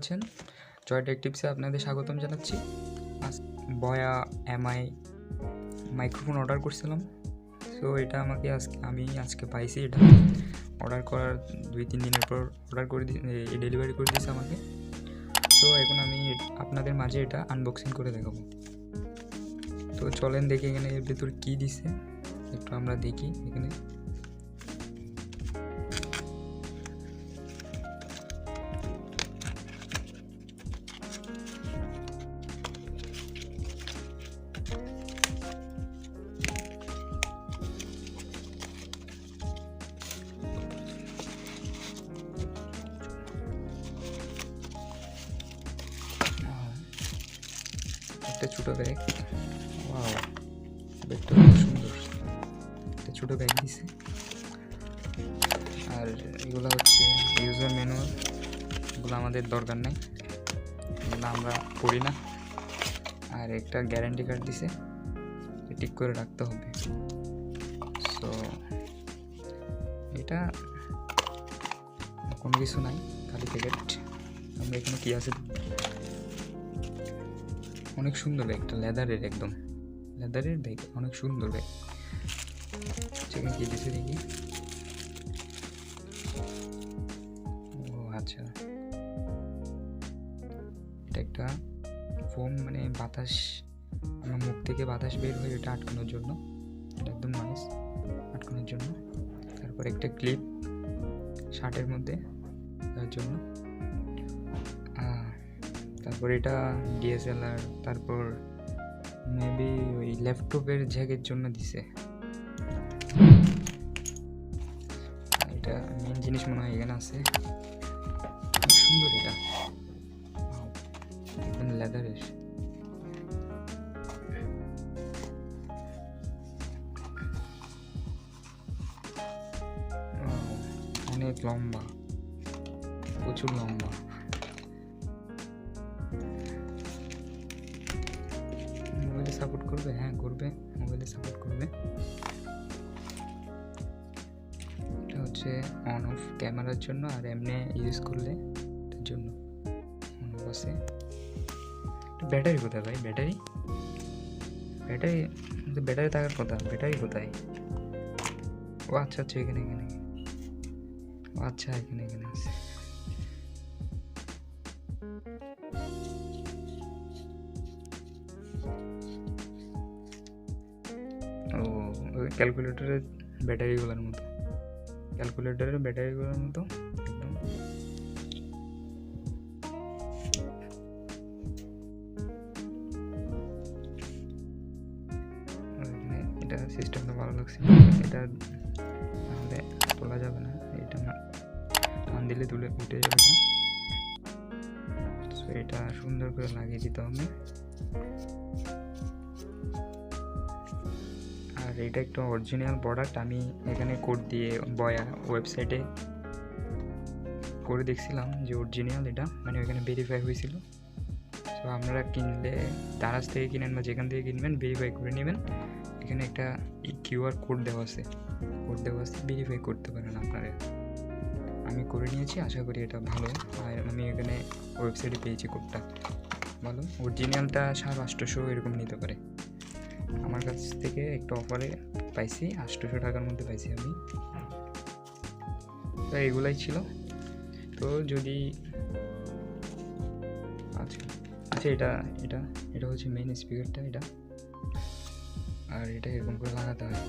আছেন? জয় টেক টিপসে আপনাদের স্বাগতম জানাচ্ছি। বয়া এমআই মাইক্রোফোন অর্ডার করছিলাম। সো এটা আমি আজকে পাইছি। এটা অর্ডার করার 2-3 দিনের পর ডেলিভারি করে দিয়েছে আমাকে। সো এখন আমি আপনাদের মাঝে এটা আনবক্সিং করে দেখাবো। তো চলেন দেখি এখানে এর ভেতর কী দিছে, একটু আমরা দেখি। এখানে একটা ছোটো ব্যাগ। ওয়াও, ব্যাগটা খুব সুন্দর। একটা ছোটো ব্যাগ দিছে। আর এগুলো হচ্ছে ইউজার ম্যানুয়াল। এগুলো আমাদের দরকার নেই, এগুলো আমরা পড়ি না। আর একটা গ্যারান্টি কার্ড দিছে, ঠিক করে রাখতে হবে। সো এটা কোনো কিছু নাই, খালি প্যাকেট। আমরা এখানে কী আছে, অনেক সুন্দর ব্যাগটা, লেদারের, একদম লেদারের ব্যাগ, অনেক সুন্দর ব্যাগ। সেখানে কী দিছে দেখি। ও আচ্ছা, এটা একটা ফোম, মানে বাতাস, আমার মুখ থেকে বাতাস বের হয়, এটা আটকানোর জন্য। এটা একদম নাইস, আটকানোর জন্য। তারপর একটা ক্লিপ শার্টের মধ্যে দেওয়ার জন্য। তারপর এটা DSLR, তারপর মেবি ওই ল্যাপটপের জ্যাকের জন্য দিছে। এটা মেন জিনিস মনে হয় এখানে আছে। সুন্দর, এটা একদম লেদারের। অনেক লম্বা, প্রচুর লম্বা। মোবাইলে সাপোর্ট করবে? হ্যাঁ করবে, মোবাইলে সাপোর্ট করবে। এটা হচ্ছে অন অফ ক্যামেরার জন্য, আর এমনি ইউজ করলে এটার জন্য অন অফ আছে। ব্যাটারি কোথায় ভাই? ব্যাটারি ব্যাটারি থাকার কথা। ব্যাটারি কোথায়? ও আচ্ছা আচ্ছা, এখানে ও আচ্ছা, এখানে আছে। ও ওই ক্যালকুলেটরের ব্যাটারিগুলোর মতো, একদম। এটা সিস্টেমটা ভালো লাগছে। এটা তাহলে তোলা যাবে না, এটা টান দিলে উঠে যাবে না। সো এটা সুন্দর করে লাগিয়ে দিতে হবে। আর এটা একটা অরিজিনাল প্রোডাক্ট। আমি এখানে কোড দিয়ে বয়া ওয়েবসাইটে করে দেখছিলাম যে অরিজিনাল এটা, মানে ওইখানে ভেরিফাই হয়েছিল। সো আপনারা কিনলে দারাজ থেকে কিনেন বা যেখান থেকে কিনবেন, ভেরিফাই করে নেবেন। এখানে একটা QR কোড দেওয়া আছে, ভেরিফাই করতে পারেন আপনারা। আমি করে নিয়েছি, আশা করি এটা ভালো। আর আমি এখানে ওয়েবসাইটে পেয়েছি কোডটা ভালো। অরিজিনালটা 850 এরকম নিতে পারে। আমার কাছ থেকে একটা অফারে পাইছি, 800 টাকার মধ্যে পাইছি আমি। তো এগুলাই ছিল। তো যদি আচ্ছা, এটা হচ্ছে মেইন স্পিকারটা, এটা। আর এটা এরকম করে লাগাতে হয়।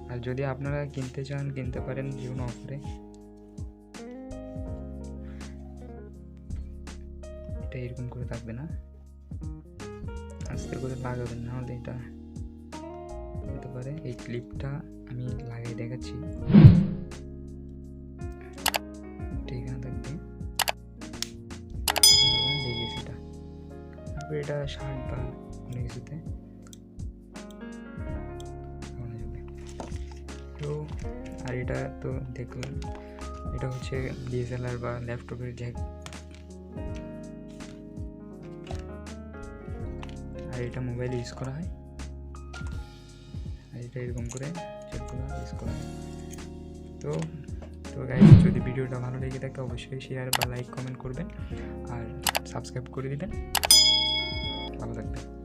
আর যদি আপনারা কিনতে চান, কিনতে পারেন যে কোনো অফারে। এটা এরকম করে থাকবে না, আস্তে করে লাগাবেন, না হলে এটা হতে পারে। এই ক্লিপটা আমি লাগাই দেখাচ্ছি, এখানে থাকবে, দেখেছি এটা। তারপর এটা শার্ট বা কোনো কিছুতে যাবে। তো আর এটা তো দেখলাম, এটা হচ্ছে DSLR বা ল্যাপটপের জ্যাক। আর এটা মোবাইলে ইউজ করা হয়। আর এটা এরকম করে জ্যাকগুলো ইউজ করা হয়। তো তো গাইস, যদি ভিডিওটা ভালো লেগে থাকে অবশ্যই শেয়ার বা লাইক কমেন্ট করবেন আর সাবস্ক্রাইব করে দিবেন। ভালো থাকবেন।